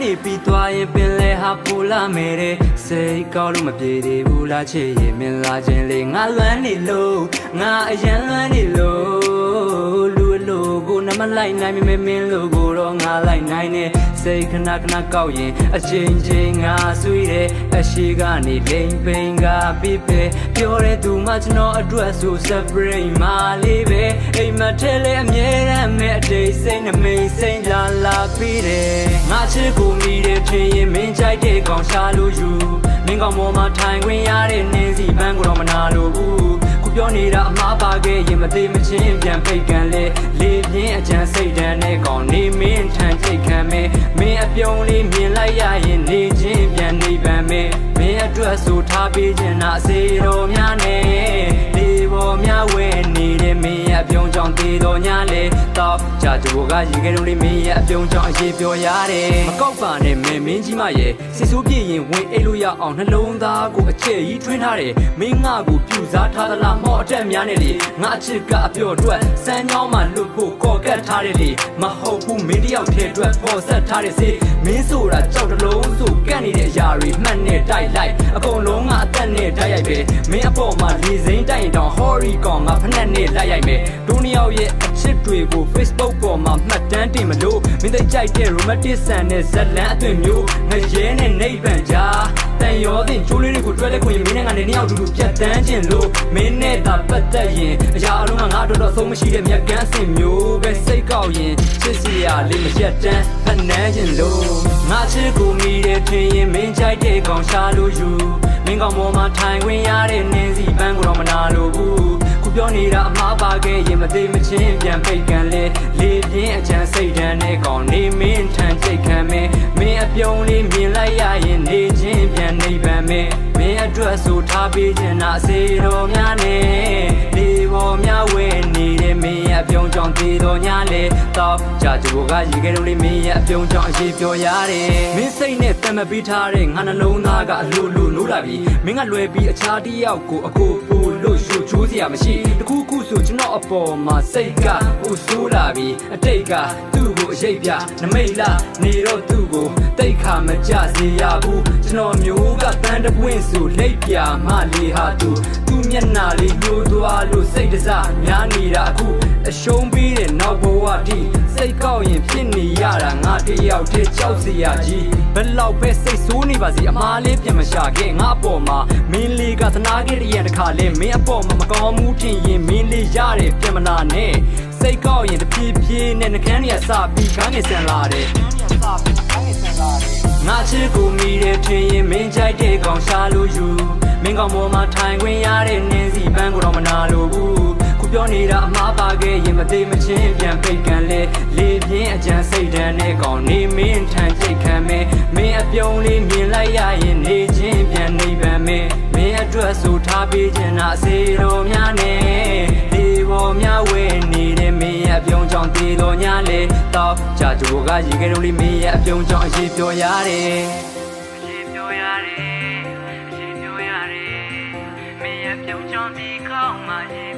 နေပြီးသွားရင်ပင်လဲဟာပူလာမယ်တဲ့စိတ်ကောင်းလို့မပြေသေးဘူးလားချစ်ရင်မင်းလာခြင်းလေငါလွမ်းနေလို့ငါအရင်လွမ်းနေလို့လူလိုကိုနမလိုက်နိုင်မမင်းလိုကိုတော့ငါလိုက်နိုင်နေစိတ်ခဏခဏကောက်ရင်အချိန်ချင်းငါဆွေးတယ်အရှိကနေလိမ်ပိန်ကပြပဲပြောတဲ့သူမှကျွန်တော်အတွက်ဆို separate မလေးပဲအိမ်မထဲလေအမြဲတမ်းမဲ့အတိတ်စိတ်နှမိတ်စိတ်လာပြီးတယ်ငါချစ်ကိုမိတယ်ဖြစ်ရင်မင်းကြိုက်တဲ့ကောင်ရှာလို့ယူမင်းကောင်ပေါ်မှာထိုင်ခွင့်ရတဲ့နင်းစီပန်းကိုတော့မနာလို့ဘူးခုပြောနေတာအမှားပါခဲ့ရင်မသေးမချင်းပြန်ဖိတ်ကန်လေလေပြင်းအကြံစိတ်တန်းနဲ့ကောင်နေမင်းထန်ချိတ်ခံမယ်မင်းအပြုံးလေးမြင်လိုက်ရရင်နေချင်းပြန်နေပန်မယ်မင်းအတွက်ဆိုထားပေးခြင်းနာအစေတော်များနဲ့လေပေါ်များဝဲနေတဲ့မင်းရဲ့အပြုံးကြောင့်တည်တော်ညာလေတော့ကြာကြိုကရေခဲတုံးလေးမင်းရဲ့အပြုံးကြောင့်အရေးပြောရတယ်မကောက်ပါနဲ့မင်းကြီးမရဲ့စစ်ဆိုးပြည့်ရင်ဝင်အိတ်လို့ရအောင်နှလုံးသားကိုအချဲ့ကြီးထွင်းထားတယ်မင်းငါကိုပြူစားထားသလားမော့အတက်များနဲ့လေငါအချစ်ကအပြော့အတွက်စမ်းကြောင်းမှလွတ်ဖို့ကော်ကတ်ထားတယ်လေမဟုတ်ဘူးမင်းတယောက်တည်းအတွက်ပေါ်ဆက်ထားတယ်စေမင်းဆိုတာကြောက်တလုံးဆိုကန့်နေတဲ့အရာတွေမှတ်နဲ့တိုက်လိုက်အကုန်လုံးငါအသက်နဲ့တိုက်ရိုက်ပဲမင်းအပေါ်မှာလေစိမ့်တိုက်ရင်တောင်ဟော်ရီကောင်ငါဖက်နဲ့လိုက်ရိုက်မယ်ဒုနှစ်ယောက်ရဲ့အချစ်တွေကို Facebook ပေါ်မှာမှတ်တမ်းတင်မလို့မင်းသိကြိုက်တဲ့ romantic ဆန်နဲ့ဇက်လန်းအသွင်မျိုးငရဲနဲ့နေပန်ကြားတန်ရောတင်ချိုးလေးတွေကိုတွဲလဲခွင့်မင်းနဲ့ငါနဲ့နှစ်ယောက်တူတူပြတ်တန်းခြင်းလို့မင်းနဲ့သာပတ်သက်ရင်အရာအလုံးကငါတော်တော်ဆုံးမရှိတဲ့မြတ်ကန်းစင်မျိုးပဲစိတ်ကောက်ရင်ချစ်စီရလေးမရက်တန်းဖက်နှမ်းခြင်းလို့ငါချစ်ကိုမိတယ်ထင်ရင်မင်းကြိုက်တဲ့ကောင်ရှာလို့ယူမင်းကောင်ပေါ်မှာထိုင်ခွင့်ရတဲ့နင်းစီပန်းကိုတော့မနာလို့ဘူးခုပြောနေတာအမှားပါခဲ့ရင်မသေးမချင်းပြန်ဖိတ်ကန်လေလေပြင်းအချမ်းစိတ်တန်းနဲ့ကောင်နေမင်းထန်ချိတ်ခံမယ်မင်းအပြုံးလေးမြင်လိုက်ရရင်နေချင်းပြန်နေပန်မယ်မင်းအတွက်ဆိုထားပေးခြင်းနာအစေတော်များနဲ့လေပေါ်များဝဲနေတဲ့မင်းရဲ့အပြုံးကြောင့်တည်တော်ညာလေတော့ကြာကြိုကရေခဲတုံးလေးမင်းရဲ့အပြုံးကြောင့်အရေးပြောရတယ်မင်းစိတ်နဲ့တမပေးထားတဲ့ငါနှလုံးသားကအလိုနိုးလာပြီမင်းကလွယ်ပြီးအခြားတစ်ယောက်ကိုအကိုပူလို့ရှူချိုးစရာမရှိတခုခုဆိုကျွန်တော်အပေါ်မှာစိတ်ကဟိုဆိုးလာပြီအတိတ်ကသူ့ကိုအရေးပြနမိတ်လာနေတော့သူ့ကိုတိတ်ခါမကြစေရဘူးကျွန်တော်မျိုးကတန်းတပွင့်ဆိုလိတ်ပြမလေးဟာသူမျက်နှာလေးညှိုးသွားလို့စိတ်တစများနေတာအခုအရှုံးပြီးတဲ့နောက်ဘဝတိစိတ်ကောက်ရင်ဖြစ်နေရတာငါတယောက်တည်းကြောက်စရာကြီးဘယ်လောက်ပဲစိတ်ဆိုးနေပါစေအမားလေးပြန်မရှာခဲ့ငါအပေါ်မှာမင်းလေးကသနာခဲ့တဲ့ရန်တစ်ခါလဲမင်းအပေါ်မှာမကောင်းမှုထင်ရင်မင်းလေးရတယ်ပြန်မနာနဲ့စိတ်ကောက်ရင်တဖြည်းဖြည်းနဲ့နှကန်းတွေကစပြီးခန်းနေဆန်လာတယ်ငါချစ်ကိုမိတယ်ထင်ရင်မင်းကြိုက်တဲ့ကောင်ရှာလို့ယူမင်းကောင်ပေါ်မှာထိုင်ခွင့်ရတဲ့နင်းစီပန်းကိုတော့မနာလို့ဘူးခုပြောနေတာအမှားပါခဲ့ရင်မသေးမချင်းပြန်ဖိတ်ကန်လေလေပြင်းအကြံစိတ်တန်းနဲ့ကောင်နေမင်းထန်ချိတ်ခံမယ်မင်းအပြုံးလေးမြင်လိုက်ရရင်နေချင်းပြန်နေပန်မယ်မင်းအတွက်ဆိုထားပေးခြင်းနာအစေတော်များနဲ့ဒီပေါ်များဝဲနေတဲ့မင်းရဲ့အပြုံးကြောင့်တည်တော်ညာလေတော့ကြာကြိုကရေခဲတုံးလေးမင်းရဲ့အပြုံးကြောင့်အရေးပြောရတယ်မင်းရဲ့ပြုံးကြောင့်ဒီကောင်းမှ